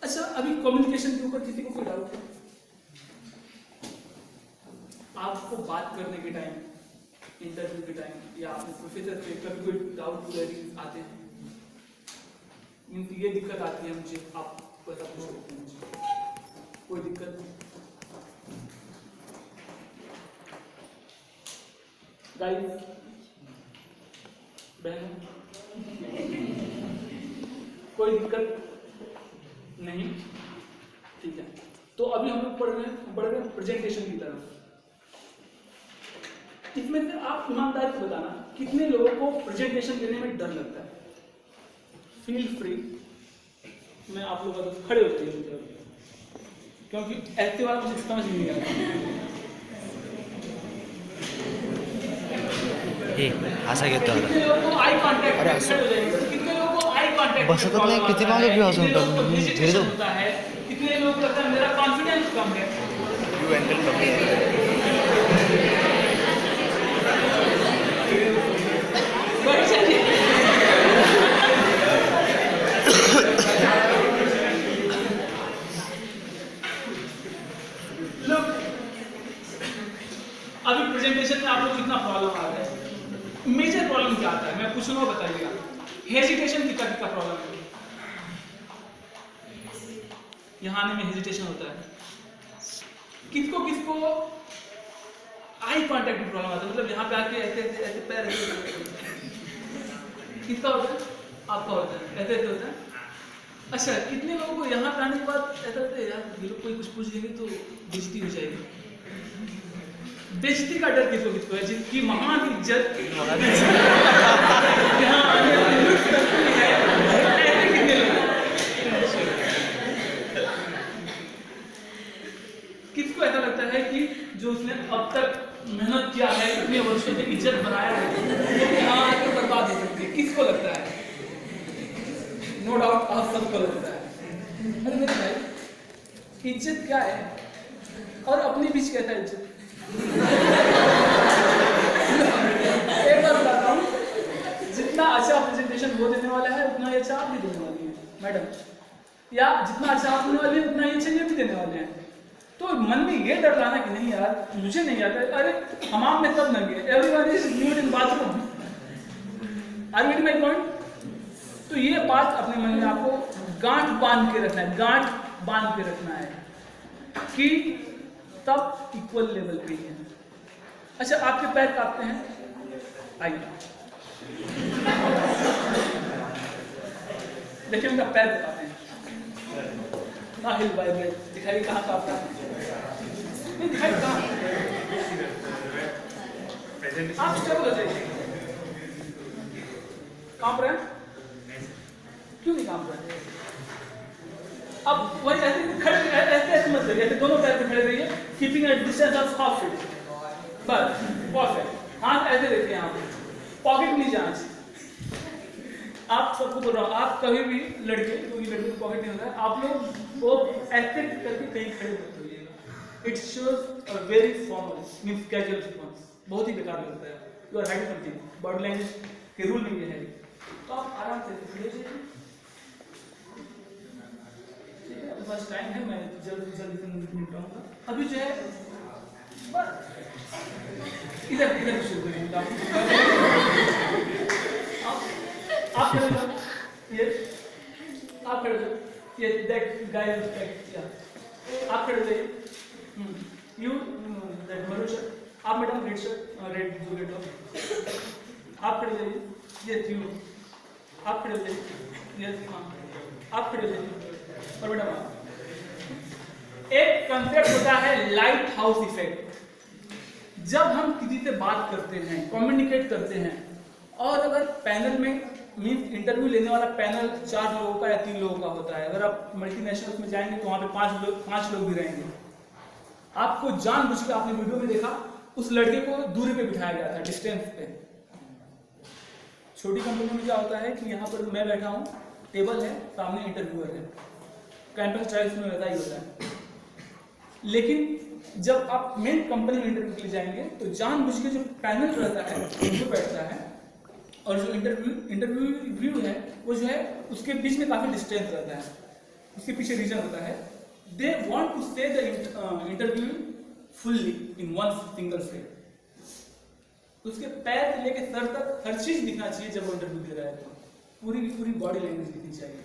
अच्छा, अभी कम्युनिकेशन के ऊपर किसी को कोई डाउट है? आपको बात करने के टाइम, इंटरव्यू के टाइम, या आपने प्रोफेसर से कभी कोई डाउट आते हैं, मीन्स ये दिक्कत आती है मुझे, आप ऐसा पूछ सकते हैं मुझे, कोई दिक्कत नहीं? गाइस, बहनों, कोई दिक्कत नहीं? ठीक है, तो अभी हम लोग बढ़ रहे हैं प्रेजेंटेशन की तरफ। इसमें से आप ईमानदारी से बताना कितने लोगों को प्रेजेंटेशन देने में डर लगता है? फील फ्री, मैं आप लोगों को खड़े होते हैं, क्योंकि ऐसे बात मुझे समझ नहीं आता। असा घेतो कितने लोगों को आई कांटेक्ट बसत नाही, किती मागे भी असं होता है, कितने लोगों को लगता है मेरा कॉन्फिडेंस कम है? अभी प्रेजेंटेशन में आप लोग कितना प्रॉब्लम आ रहा है? मेजर प्रॉब्लम क्या आता है मैं पूछूंगा, बताइएगा। हेजिटेशन कितना प्रॉब्लम है? यहाँ आने में हेजिटेशन होता है। किसको किसको आई कांटेक्ट की प्रॉब्लम आता है? मतलब यहाँ पे आके ऐसे ऐसे ऐसे पैर किसका होता है? आपका होता है, ऐसे ऐसे होता है। अच्छा, कितने लोगों को यहाँ पे आने के बाद ऐसा लगता है यार ये लोग कोई कुछ पूछ लेंगे तो बेइज्जती हो जाएगी? बेइज्जती का डर किसको किसको है? जिनकी महान इज्जत यहाँ आने में लुट सकती है, ऐसे कितने लोग? किसको ऐसा लगता है कि जो उसने अब तक मेहनत किया है, इतने वर्षों से इज्जत बनाया है, वो यहाँ आकर बर्बाद हो सकती है? किसको लगता है? नो डाउट आप सबको लगता है। अरे मेरे भाई, इज्जत क्या है और अपने बीच कैसा इज्जत? एक बार बताता हूँ, जितना अच्छा प्रेजेंटेशन वो देने वाला है उतना ही अच्छा आप भी देने वाली है मैडम, या जितना अच्छा आप देने वाले हैं उतना ही अच्छा ये भी देने वाले हैं। तो मन में ये डर लाना कि नहीं यार मुझे नहीं आता, अरे हमाम में सब नंगे, everyone is nude in bathroom. Are you getting my point? तो ये बात अपने मन में आपको गांठ बांध के रखना है, गांठ बांध के रखना है कि तब इक्वल लेवल पे ही है। अच्छा, आपके पैर कांपते हैं? आइए देखिए, उनका पैर कांपते हैं। नाहिल भाई भाई दिखाइए कहाँ कांपता है, नहीं दिखाइए कहाँ, आप स्टेबल हो जाइए। कांप रहे हैं, क्यों नहीं कांप रहे हैं? अब वही ऐसे खड़े ऐसे मत करिए, ऐसे दोनों पैर पे खड़े रहिए, keeping a distance of half feet, बस परफेक्ट। हाथ ऐसे रखिए, यहाँ पे पॉकेट नहीं जाना चाहिए। आप सबको बोल रहा हूँ, आप कभी भी लड़के, क्योंकि लड़के को पॉकेट नहीं होता है, आप लोग वो ऐसे करके कहीं खड़े मत होइएगा। It shows a very formal means casual response, बहुत ही बेकार लगता है। You are hiding something, body language के रूल में ये है। तो आप आराम से खड़े हो जाइए, ठीक है? बस टाइम है, मैं जल्दी जल्दी से निपटाऊंगा। अभी जो है इधर इधर शुरू करेंगे। आप खड़े हो, ये आप खड़े हो, ये दैट गाय आप खड़े हो जाइए। यू दैट मरून शर्ट, आप मैडम रेड शर्ट, रेड जो रेड हो, आप खड़े हो जाइए। ये यू आप खड़े हो जाइए। ये हाँ आप खड़े हो जाइए। और मैडम एक कंसेप्ट होता है लाइट हाउस इफेक्ट। जब हम किसी से बात करते हैं, कम्युनिकेट करते हैं, और अगर पैनल में मीन्स इंटरव्यू लेने वाला पैनल 4 लोगों का या 3 लोगों का होता है, अगर आप मल्टीनेशनल में जाएंगे तो वहाँ पे 5 लोग भी रहेंगे। आपको जानबूझ के, आपने वीडियो में देखा, उस लड़के को दूरी पे बिठाया गया था, डिस्टेंस पे। छोटी कंपनी में क्या होता है कि यहाँ पर मैं बैठा हूँ, टेबल है, सामने इंटरव्यूअर है, कैंपस ट्रायल्स में वैसा ही होता है। लेकिन जब आप मेन कंपनी में इंटरव्यू के लिए जाएंगे तो जानबूझ के जो पैनल रहता है जो बैठता है, और जो इंटरव्यू है वो जो है उसके बीच में काफी डिस्टेंस रहता है, उसके पीछे रीजन होता है। दे वांट टू से the interview fully in one single frame. उसके पैर से लेके सर तक हर चीज दिखना चाहिए जब वो इंटरव्यू दे रहा है, तो पूरी की पूरी बॉडी लैंग्वेज दिखनी चाहिए।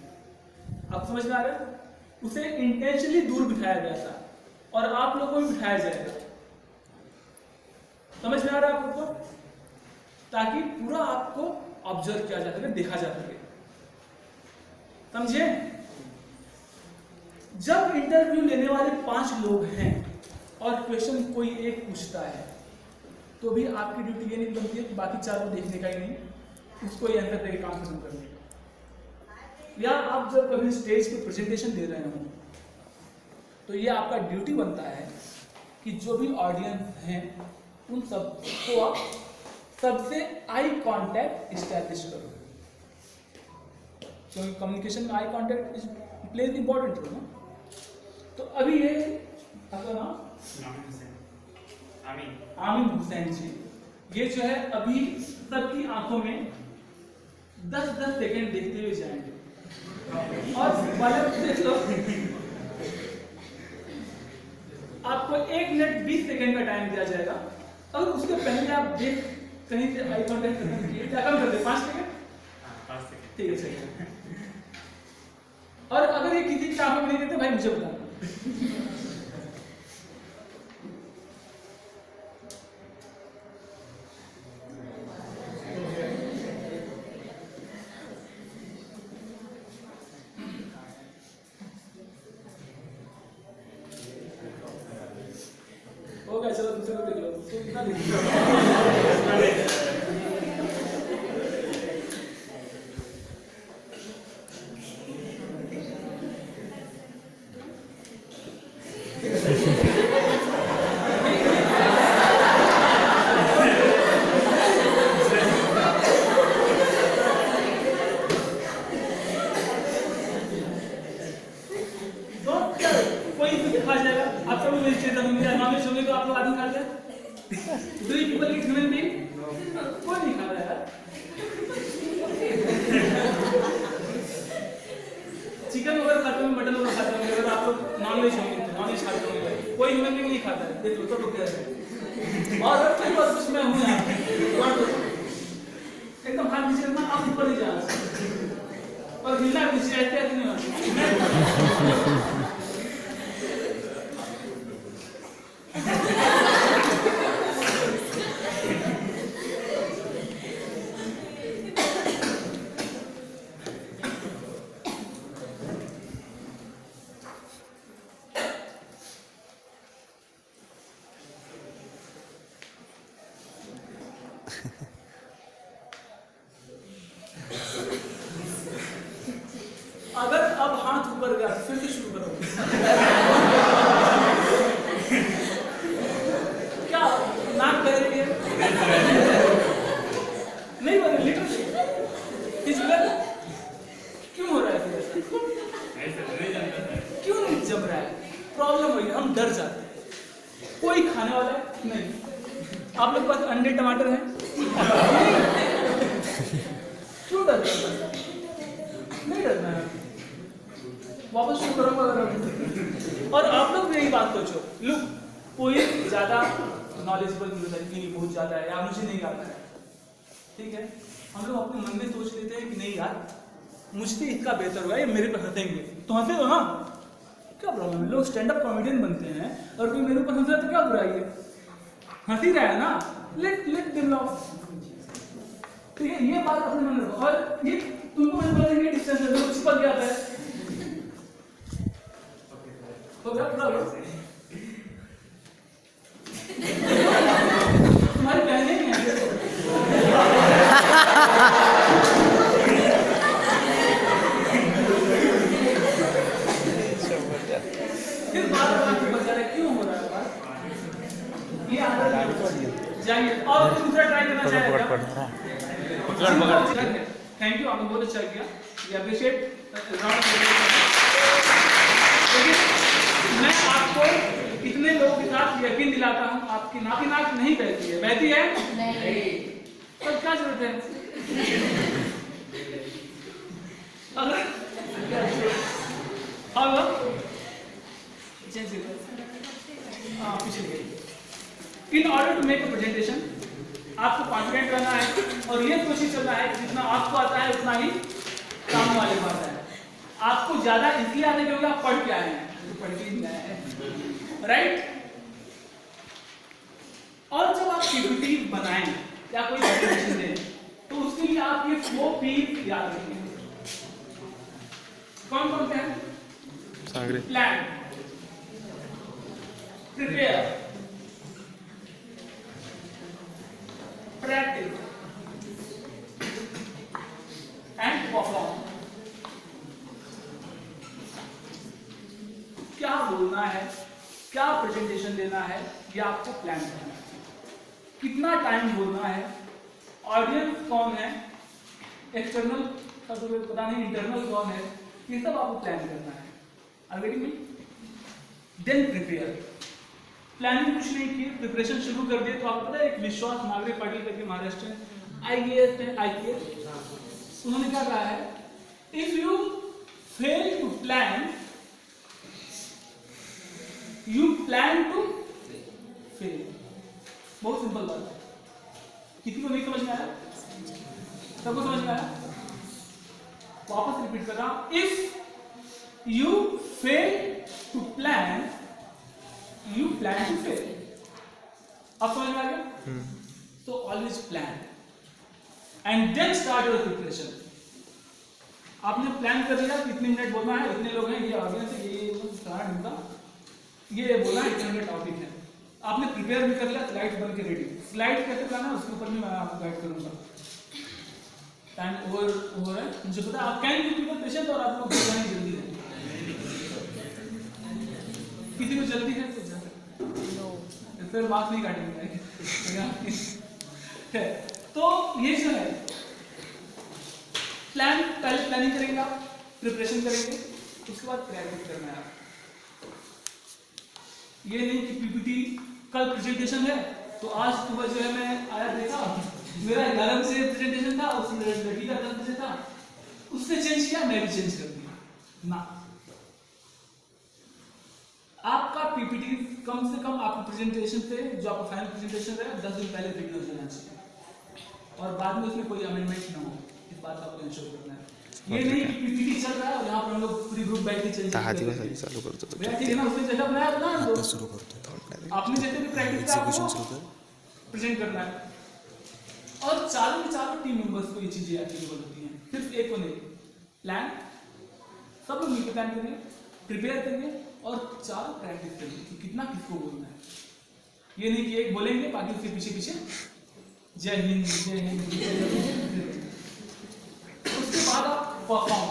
आप समझ में आ रहा है? उसे इंटेंशनली दूर बिठाया गया था और आप लोगों को भी बिठाया जाएगा। समझ में आ रहा है आपको? ताकि पूरा आपको ऑब्जर्व किया जा सके, देखा जा सके। समझे? जब इंटरव्यू लेने वाले 5 लोग हैं और क्वेश्चन कोई एक पूछता है, तो भी आपकी ड्यूटी ये नहीं बनती है कि बाकी 4 को देखने का ही नहीं, उसको ये अंदर देके काम खत्म करने का। या आप जब कभी स्टेज पे प्रेजेंटेशन दे रहे हो तो ये आपका ड्यूटी बनता है कि जो भी ऑडियंस हैं उन सबको आप सबसे आई कांटेक्ट इस्टेब्लिश करो, क्योंकि कम्युनिकेशन में eye contact plays important role ना। तो अभी ये आपका नाम आमिन हुसैन जी, ये जो है अभी सबकी आंखों में 10-10 सेकेंड देखते हुए जाएंगे और बल्ब देख लो, आपको 1 मिनट 20 सेकेंड का टाइम दिया जाएगा। अगर उसके पहले आप देख कहीं से आई कांटेक्ट करके क्या कम कर दे 5 सेकेंड, ठीक है सही। और अगर ये किसी की आंखों में नहीं देते भाई मुझे बताना। हो गया, चलो दूसरे को देख लो, उसको कितना देख लो। चिकन वगैरह खाते होंगे, मटन वगैरह खाते होंगे, अगर आप लोग नॉनवेज होंगे तो नॉनवेज खाते होंगे, कोई ह्यूमन बीइंग नहीं खाता है, देख लो सब लोग कह रहे हैं। और कोई बात कुछ मैं हूं यहाँ एकदम हाथ नीचे रखना, आप ऊपर नहीं जाना और हिलना नीचे, ऐसे नहीं होना। हाथ ऊपर गया फिर से शुरू करो। क्या नाक बह रही है? नहीं बह रही लिटरली। क्यों हो रहा है फिर ऐसा? क्यों नहीं जम रहा है? प्रॉब्लम वही है, हम डर जाते हैं। कोई खाने वाला है नहीं। आप लोग के पास अंडे टमाटर है? क्यों डर रहे हैं? नहीं डरना है, वापस शुरू करूंगा। और आप लोग भी यही बात सोचो, लुक कोई ज्यादा नॉलेजेबल नहीं, बहुत ज्यादा है या मुझे नहीं आता है, ठीक है। हम लोग अपने मन में सोच लेते हैं कि नहीं यार मुझसे इसका बेहतर हुआ, ये मेरे पे हंसेंगे तो हंसे दो ना, क्या प्रॉब्लम है। लोग स्टैंड अप कॉमेडियन बनते हैं और कोई मेरे ऊपर हंस रहा है तो क्या बुराई है, हंसी रहा है ना, लेट देम लाफ, ठीक है। ये बात अपने मन में रखो। और ये तुमको मैं बोला कि डिस्टेंस है तो चिपक जाता है तो क्या प्रॉब्लम, तुम्हारी बहनें नहीं है फिर बात बचा रहे, क्यों हो रहा है बात? ये आदत जाइए और दूसरा ट्राई करना चाहेगा। थैंक यू, आपने बहुत अच्छा किया, ये अप्रिशिएट। मैं आपको इतने लोगों के साथ यकीन दिलाता हूँ, आपकी नाक नहीं बहती है, बहती है नहीं, तो क्या जरूरत है? अगर in order to make a presentation आपको कॉन्फिडेंट रहना है और ये कोशिश करना है कि जितना आपको आता है उतना ही सामने वाले को आता है। आपको ज्यादा इसलिए आने क्योंकि आप पढ़ के आए हैं, पढ़ के नहीं आए हैं, राइट। और जब आप पीपीटी बनाएं या कोई प्रेजेंटेशन दें तो उसके लिए आप ये 4 P याद रखें। कौन कौन से हैं? Plan, prepare, practice and perform. क्या बोलना है, क्या प्रेजेंटेशन देना है, ये आपको प्लान करना है। कितना टाइम बोलना है, ऑडियंस कौन है, एक्सटर्नल का तो पता नहीं, इंटरनल कौन है, ये सब आपको प्लान करना है। Are you getting me? Then prepare. Planning कुछ नहीं की, प्रिपरेशन शुरू कर दिए तो आपको पता है एक विश्वास नागरिक पाटिल करके महाराष्ट्र IAS है, IPS, उन्होंने क्या कहा है, if you fail to plan you plan to fail. बहुत सिंपल बात है, किसी को नहीं समझ में आया? सबको समझ में आया? वापस रिपीट कर रहा हूं, if you fail to plan you plan to fail। अब समझ में आ गया? So always plan and then start your preparation। आपने प्लान कर लिया कितने मिनट बोलना है, इतने लोग हैं, ये ऑडियंस है, ये बोलना है, इतने मिनट टॉपिक है। आपने प्रिपेयर भी कर लिया, स्लाइड बन के रेडी। स्लाइड कैसे बनाना है उसके ऊपर भी मैं आपको गाइड करूंगा। टाइम ओवर हो रहा है मुझे पता है, आप कैन बी पीपल पेशेंट और आप लोग जल्दी है। किसी को जल्दी है तो फिर बात नहीं काटेंगे। तो ये जो है प्लान, पहले प्लानिंग करेंगे आप, प्रिपरेशन करेंगे, उसके बाद प्रैक्टिस करना है। ये नहीं कि पीपीटी कल प्रेजेंटेशन है तो आज सुबह जो है मैं आया देखा मेरा 11 बजे प्रेजेंटेशन था, उस लड़की का 10 बजे था, उसने चेंज किया, मैं भी चेंज कर दिया ना। आपका पीपीटी कम से कम आपके प्रेजेंटेशन से जो आपका फाइनल प्रेजेंटेशन है 10 दिन पहले रेडी हो जाना चाहिए और बाद में उसमें कोई अमेंडमेंट ना हो, इस बात का आपको इंश्योर करना है। ये नहीं कि पीपीटी चल रहा है और यहाँ पर हम लोग पूरी ग्रुप बैठ के चल चालू करतो ठीक है ना, उसने जैसा बनाया बना दो, आपने जैसे भी प्रैक्टिस आपको प्रेजेंट करना है। और चारों के चारों टीम मेंबर्स को ये चीजें एप्लीकेबल होती हैं, सिर्फ एक को नहीं। प्लान सब लोग मिलकर प्लान करिए, प्रिपेयर करिए और चार प्रैक्टिस करिए कि कितना किसको बोलना है। ये नहीं कि एक बोलेंगे बाकी उसके पीछे पीछे जय हिंद जय हिंद जय हिंद। उसके बाद आप परफॉर्म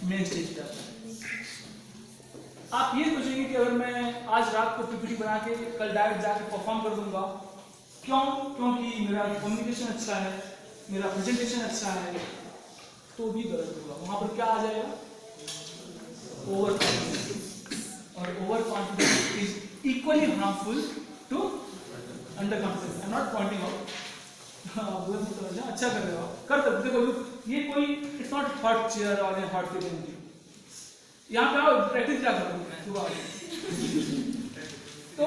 मेन स्टेज पे आता है। आप ये सोचेंगे कि अगर मैं आज रात को पीपीटी बना के कल डायरेक्ट जाके परफॉर्म कर दूंगा, क्यों? क्योंकि मेरा कम्युनिकेशन अच्छा है, मेरा प्रेजेंटेशन अच्छा है, तो भी गलत होगा। वहां पर क्या आ जाएगा? ओवर कॉन्फिडेंस, और over confidence is equally harmful to under confidence. I am not pointing out, अच्छा कर रहे हो, कर सकते। देखो ये कोई इट्स नॉट हॉट चेयर और हॉट टेबल, यहाँ पे आओ प्रैक्टिस क्या करो। तो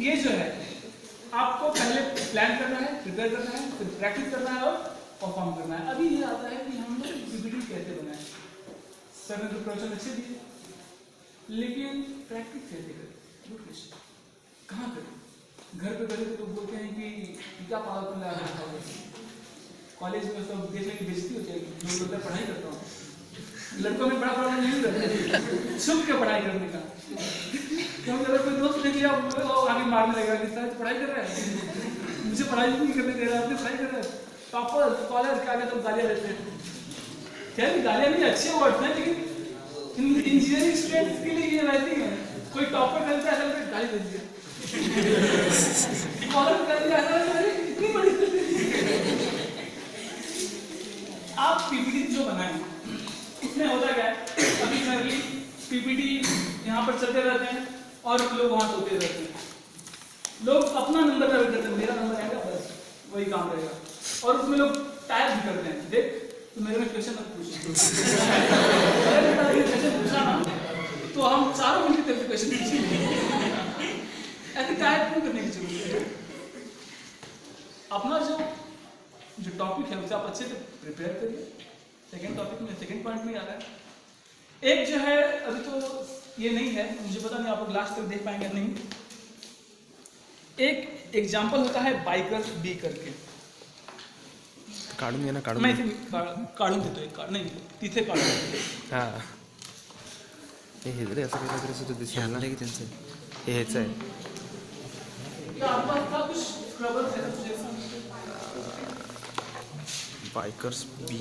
ये जो है आपको पहले प्लान करना है, प्रिपेयर करना है, फिर प्रैक्टिस करना है और परफॉर्म करना है। अभी ये आता है कि हम लोग पीपीटी कैसे बनाएं। सर ने तो प्रवचन अच्छे दिए, लेकिन प्रैक्टिस कैसे करें? Good question. कहाँ करें? घर पे करें तो लोग बोलते हैं कि क्या पागल लगा रहा है। कॉलेज में सब देखने की बेइज्जती होती है, जो लोग पढ़ाई करता हूँ। लड़कों में बड़ा प्रॉब्लम नहीं रहता छुप के पढ़ाई करने का, क्योंकि अगर कोई दोस्त देख लिया वो आगे मारने लगेगा कि सर पढ़ाई कर रहा है, मुझे पढ़ाई नहीं करने दे रहा है, अपने पढ़ाई कर रहा है। टॉपर स्कॉलर के आगे तो गालियाँ देते हैं। खैर गालियाँ नहीं, अच्छे वर्ड्स हैं, लेकिन इंजीनियरिंग स्टूडेंट्स के लिए ये रहती है। कोई टॉपर करता है तो गाली दे दिया, स्कॉलर कर दिया इतनी बड़ी। आप पीपीटी जो बनाए इसमें होता क्या है, अभी जनरली पीपीटी यहाँ पर चलते रहते हैं और लोग वहाँ सोते रहते हैं। लोग अपना नंबर का वेट करते हैं, मेरा नंबर आएगा बस वही काम रहेगा, और उसमें लोग टाइप भी करते हैं। देख तो मेरे में क्वेश्चन मत पूछ, अगर बेटा ये क्वेश्चन पूछा ना तो हम चारों मिनट तेरे से क्वेश्चन पूछेंगे। ऐसे टाइप क्यों करने की जरूरत है? अपना जो टॉपिक है उसे आप अच्छे से प्रिपेयर करिए। सेकंड टॉपिक में सेकंड पॉइंट में आ रहा है। एक जो है अभी तो ये नहीं है, मुझे पता नहीं आप लोग लास्ट तक देख पाएंगे नहीं। एक एग्जांपल होता है बाइकर्स बी करके। काढून घे ना, काढून मैं घे. इथे काढून देतो एक कार्ड, नाही तिथे काढून। हा हे रे असं काहीतरी सुद्धा दिसणार नाही की त्यांचं हे हेच आहे. क्या आपके पास था कुछ स्क्रबर है? Bikers B.